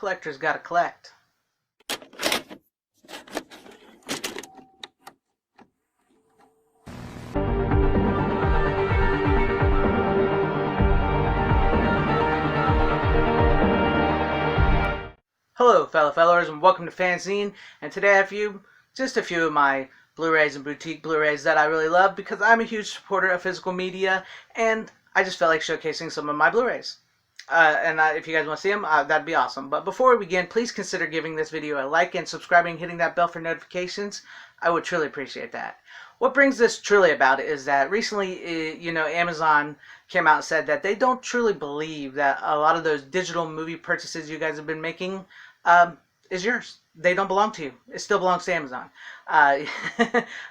Collectors gotta collect. Hello fellow fellers and welcome to FanZcene, and today I have just a few of my Blu-rays and boutique Blu-rays that I really love because I'm a huge supporter of physical media and I just felt like showcasing some of my Blu-rays. If you guys want to see them, that'd be awesome. But before we begin, please consider giving this video a like and subscribing and hitting that bell for notifications. I would truly appreciate that. What brings this truly about is that recently, Amazon came out and said that they don't truly believe that a lot of those digital movie purchases you guys have been making is yours. They don't belong to you. It still belongs to Amazon.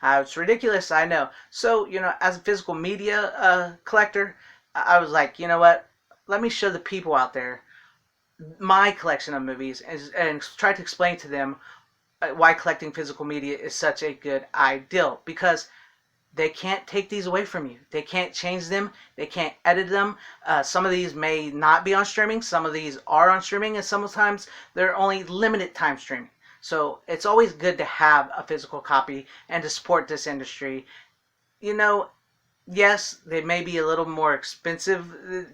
It's ridiculous, I know. So, as a physical media collector, I was like, you know what? Let me show the people out there my collection of movies and try to explain to them why collecting physical media is such a good ideal, because they can't take these away from you. They can't change them. They can't edit them. Some of these may not be on streaming. Some of these are on streaming, and sometimes they're only limited time streaming. So it's always good to have a physical copy and to support this industry. Yes, they may be a little more expensive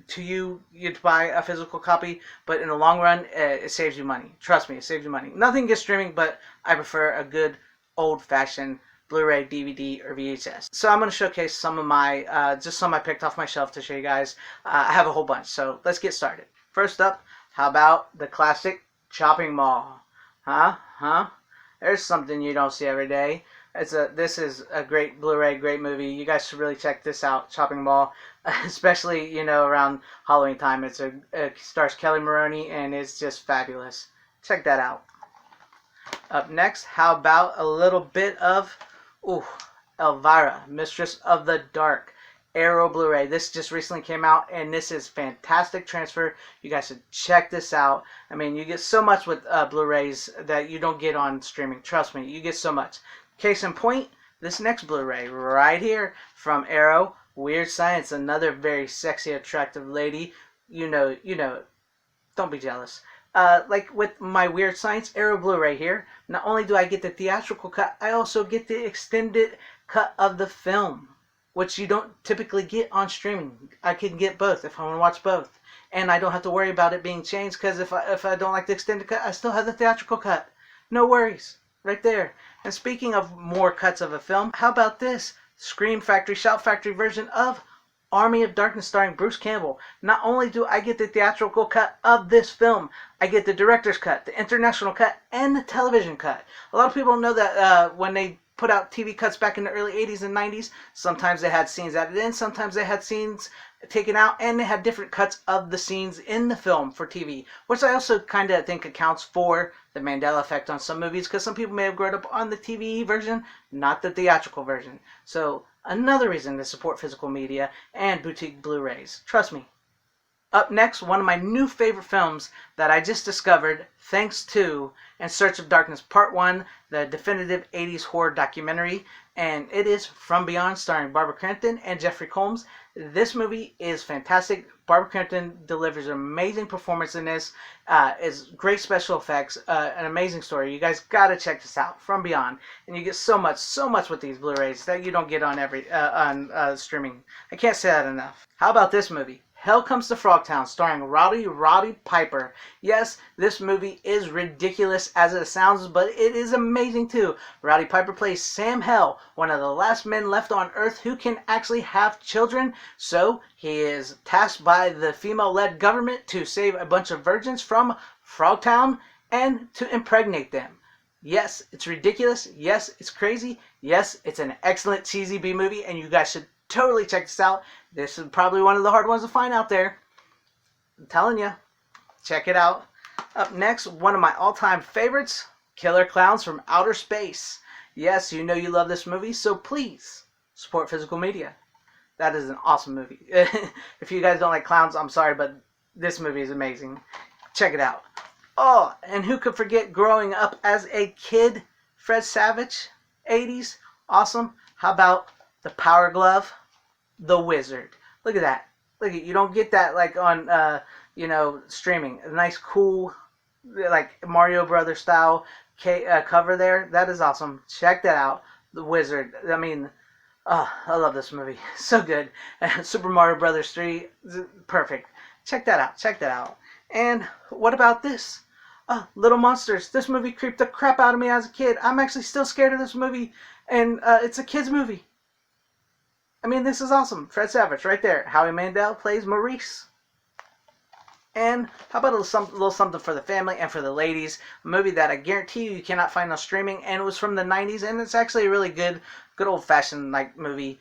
to you to buy a physical copy, but in the long run, it saves you money. Trust me, it saves you money. Nothing gets streaming, but I prefer a good old-fashioned Blu-ray, DVD, or VHS. So I'm going to showcase some of my, just some I picked off my shelf to show you guys. I have a whole bunch, so let's get started. First up, how about the classic Chopping Mall? There's something you don't see every day. This is a great Blu-ray, great movie. You guys should really check this out, Chopping Mall, especially around Halloween time. It stars Kelly Maroney and it's just fabulous. Check that out. Up next, how about a little bit of Elvira, Mistress of the Dark, Arrow Blu-ray. This just recently came out and this is fantastic transfer. You guys should check this out. I mean, you get so much with Blu-rays that you don't get on streaming. Trust me, you get so much. Case in point, this next Blu-ray right here from Arrow, Weird Science, another very sexy, attractive lady. Don't be jealous. Like with my Weird Science Arrow Blu-ray here, not only do I get the theatrical cut, I also get the extended cut of the film, which you don't typically get on streaming. I can get both if I want to watch both. And I don't have to worry about it being changed, because if I don't like the extended cut, I still have the theatrical cut. No worries. Right there. And speaking of more cuts of a film, how about this Scream Factory, Shout Factory version of Army of Darkness starring Bruce Campbell? Not only do I get the theatrical cut of this film, I get the director's cut, the international cut, and the television cut. A lot of people know that when they put out TV cuts back in the early 80s and 90s, sometimes they had scenes added in, sometimes they had scenes taken out, and they had different cuts of the scenes in the film for TV, which I also kind of think accounts for the Mandela effect on some movies, because some people may have grown up on the TV version, not the theatrical version. So another reason to support physical media and boutique Blu-rays. Trust me. Up next, one of my new favorite films that I just discovered thanks to In Search of Darkness Part 1, the definitive 80s horror documentary, and it is From Beyond, starring Barbara Crampton and Jeffrey Combs. This movie is fantastic. Barbara Crampton delivers an amazing performance in this. It's great special effects, an amazing story. You guys gotta check this out, From Beyond, and you get so much with these Blu-rays that you don't get on on streaming. I can't say that enough. How about this movie? Hell Comes to Frogtown, starring Roddy Piper. Yes, this movie is ridiculous as it sounds, but it is amazing too. Roddy Piper plays Sam Hell, one of the last men left on Earth who can actually have children. So he is tasked by the female-led government to save a bunch of virgins from Frogtown and to impregnate them. Yes, it's ridiculous. Yes, it's crazy. Yes, it's an excellent cheesy B movie, and you guys should totally check this out. This is probably one of the hard ones to find out there. I'm telling you. Check it out. Up next, one of my all-time favorites, Killer Clowns from Outer Space. Yes, you know you love this movie, so please support physical media. That is an awesome movie. If you guys don't like clowns, I'm sorry, but this movie is amazing. Check it out. Oh, and who could forget growing up as a kid? Fred Savage, 80s. Awesome. How about The Power Glove? The Wizard. Look at that. Look at, you don't get that like on streaming. A nice cool like Mario Brothers style cover there. That is awesome. Check that out. The Wizard. I mean, oh, I love this movie. So good. Super Mario Brothers 3. Perfect. Check that out. Check that out. And what about this? Little Monsters. This movie creeped the crap out of me as a kid. I'm actually still scared of this movie. And it's a kid's movie. I mean, this is awesome. Fred Savage right there. Howie Mandel plays Maurice. And how about a little something for the family and for the ladies? A movie that I guarantee you cannot find on streaming, and it was from the 90s, and it's actually a really good old-fashioned like movie,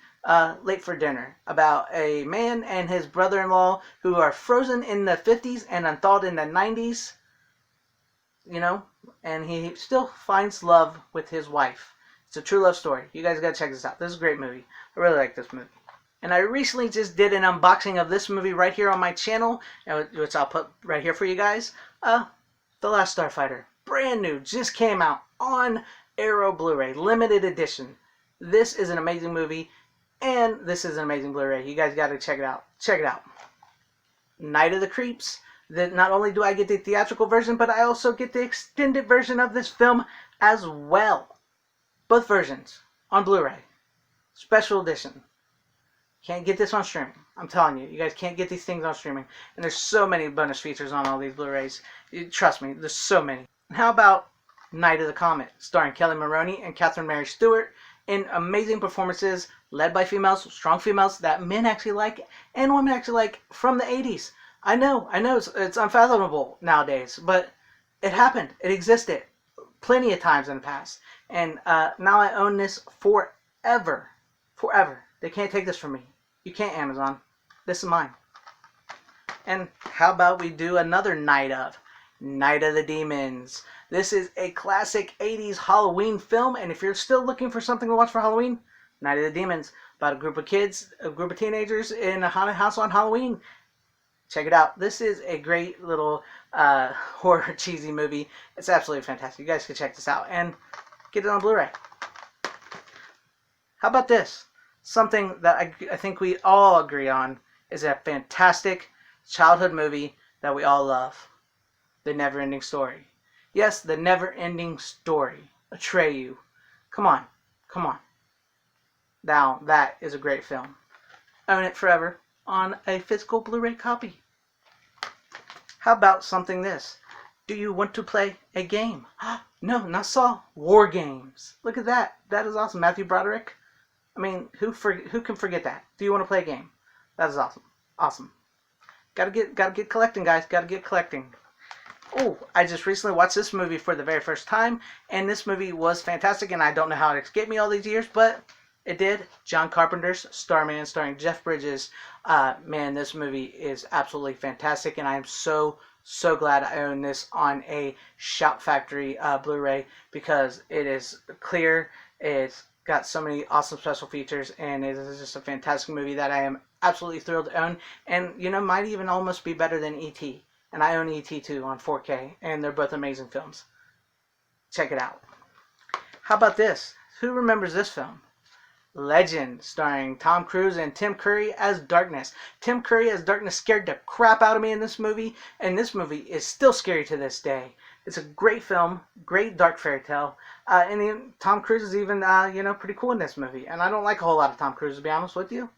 Late for Dinner, about a man and his brother-in-law who are frozen in the 50s and unthawed in the 90s, you know, and he still finds love with his wife. It's a true love story. You guys gotta check this out. This is a great movie. I really like this movie. And I recently just did an unboxing of this movie right here on my channel, which I'll put right here for you guys. The Last Starfighter. Brand new. Just came out on Arrow Blu-ray. Limited edition. This is an amazing movie, and this is an amazing Blu-ray. You guys got to check it out. Check it out. Night of the Creeps. Not only do I get the theatrical version, but I also get the extended version of this film as well. Both versions on Blu-ray. Special edition. Can't get this on streaming. I'm telling you, you guys can't get these things on streaming. And there's so many bonus features on all these Blu-rays. Trust me, there's so many. And how about Night of the Comet, starring Kelly Maroney and Catherine Mary Stewart, in amazing performances led by females, strong females that men actually like and women actually like from the 80s. I know it's unfathomable nowadays, but it happened. It existed plenty of times in the past. And now I own this forever. Forever. They can't take this from me. You can't, Amazon. This is mine. And how about we do another Night of the Demons. This is a classic 80s Halloween film, and if you're still looking for something to watch for Halloween, Night of the Demons. About a group of kids, a group of teenagers in a haunted house on Halloween. Check it out. This is a great little horror cheesy movie. It's absolutely fantastic. You guys can check this out and get it on Blu-ray. How about this? Something that I think we all agree on is a fantastic childhood movie that we all love. The Never-Ending Story. Yes, The Never-Ending Story. Atreyu. Come on. Come on. Now, that is a great film. Own it forever on a physical Blu-ray copy. How about something this? Do you want to play a game? No, not Saw. War Games. Look at that. That is awesome. Matthew Broderick. I mean, who can forget that? Do you want to play a game? That is awesome. Awesome. Gotta get collecting, guys. Gotta get collecting. Oh, I just recently watched this movie for the very first time, and this movie was fantastic, and I don't know how it escaped me all these years, but it did. John Carpenter's Starman, starring Jeff Bridges. Man, this movie is absolutely fantastic, and I am so glad I own this on a Shout Factory Blu-ray, because it is clear, it's got so many awesome special features, and it is just a fantastic movie that I am absolutely thrilled to own, and you know, might even almost be better than E.T. And I own E.T. too on 4K, and they're both amazing films. Check it out. How about this? Who remembers this film? Legend, starring Tom Cruise and Tim Curry as Darkness. Tim Curry as Darkness scared the crap out of me in this movie, and this movie is still scary to this day. It's a great film, great dark fairy tale, and even Tom Cruise is even, pretty cool in this movie. And I don't like a whole lot of Tom Cruise, to be honest with you,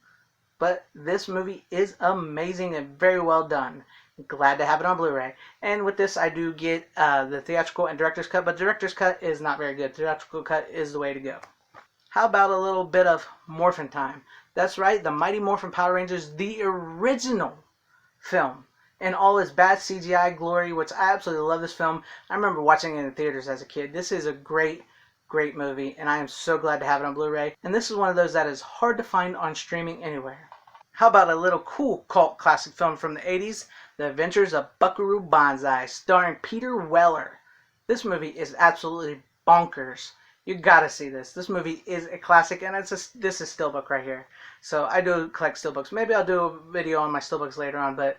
but this movie is amazing and very well done. Glad to have it on Blu-ray. And with this, I do get the theatrical and director's cut, but director's cut is not very good. Theatrical cut is the way to go. How about a little bit of Morphin time? That's right, the Mighty Morphin Power Rangers, the original film, in all its bad CGI glory, which I absolutely love this film. I remember watching it in the theaters as a kid. This is a great movie, and I am so glad to have it on Blu-ray. And this is one of those that is hard to find on streaming anywhere. How about a little cool cult classic film from the 80s? The Adventures of Buckaroo Banzai, starring Peter Weller. This movie is absolutely bonkers. You gotta see this. This movie is a classic, and this is Steelbook right here. So I do collect Steelbooks. Maybe I'll do a video on my Steelbooks later on, but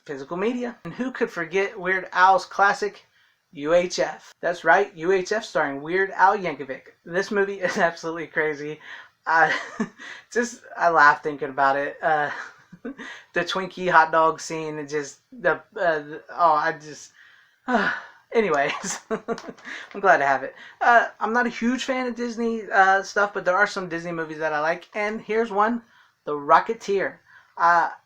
physical media. And who could forget Weird Al's classic, UHF? That's right, UHF starring Weird Al Yankovic. This movie is absolutely crazy. I laugh thinking about it. The Twinkie hot dog scene, and just Anyways, I'm glad to have it. I'm not a huge fan of Disney stuff, but there are some Disney movies that I like, and here's one, The Rocketeer.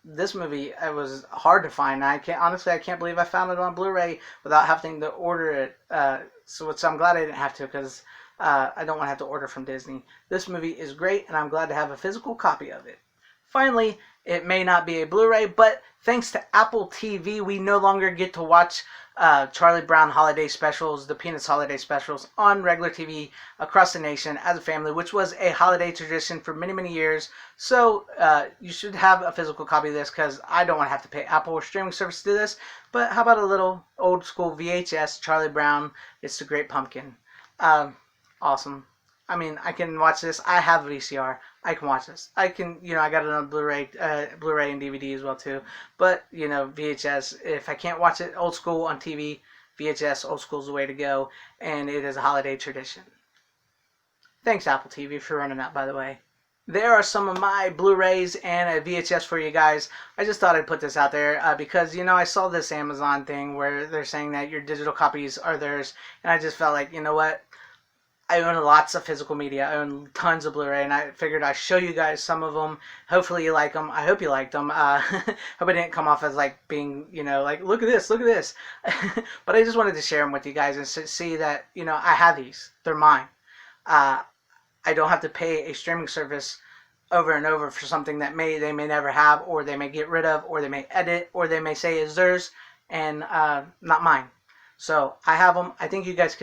This movie, it was hard to find. I can't believe I found it on Blu-ray without having to order it. So I'm glad I didn't have to, because I don't want to have to order from Disney. This movie is great, and I'm glad to have a physical copy of it. Finally, it may not be a Blu-ray, but thanks to Apple TV, we no longer get to watch Charlie Brown holiday specials, the Peanuts holiday specials on regular TV across the nation as a family, which was a holiday tradition for many, many years. So you should have a physical copy of this, because I don't want to have to pay Apple or streaming service to do this. But how about a little old school VHS Charlie Brown, It's the Great Pumpkin. Awesome. I mean, I can watch this. I have a VCR. I can watch this. I can, I got it on Blu-ray and DVD as well too. But, VHS, if I can't watch it old school on TV, VHS old school is the way to go, and it is a holiday tradition. Thanks, Apple TV, for running that, by the way. There are some of my Blu-rays and a VHS for you guys. I just thought I'd put this out there because, I saw this Amazon thing where they're saying that your digital copies are theirs, and I just felt like, you know what? I own lots of physical media. I own tons of Blu-ray, and I figured I'd show you guys some of them. Hopefully you like them. I hope you liked them. Hope I didn't come off as like being, like, look at this, look at this. But I just wanted to share them with you guys and see that, I have these. They're mine. I don't have to pay a streaming service over and over for something that they may never have, or they may get rid of, or they may edit, or they may say is theirs and not mine. So I have them. I think you guys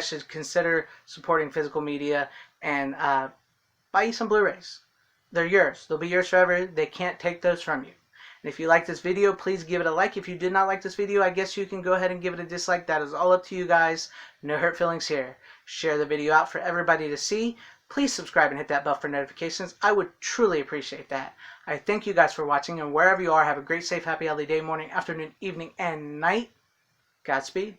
should consider supporting physical media and buy you some Blu-rays. They're yours. They'll be yours forever. They can't take those from you. And if you like this video, please give it a like. If you did not like this video, I guess you can go ahead and give it a dislike. That is all up to you guys. No hurt feelings here. Share the video out for everybody to see. Please subscribe and hit that bell for notifications. I would truly appreciate that. I thank you guys for watching, and wherever you are, have a great, safe, happy, healthy day, morning, afternoon, evening, and night. Godspeed.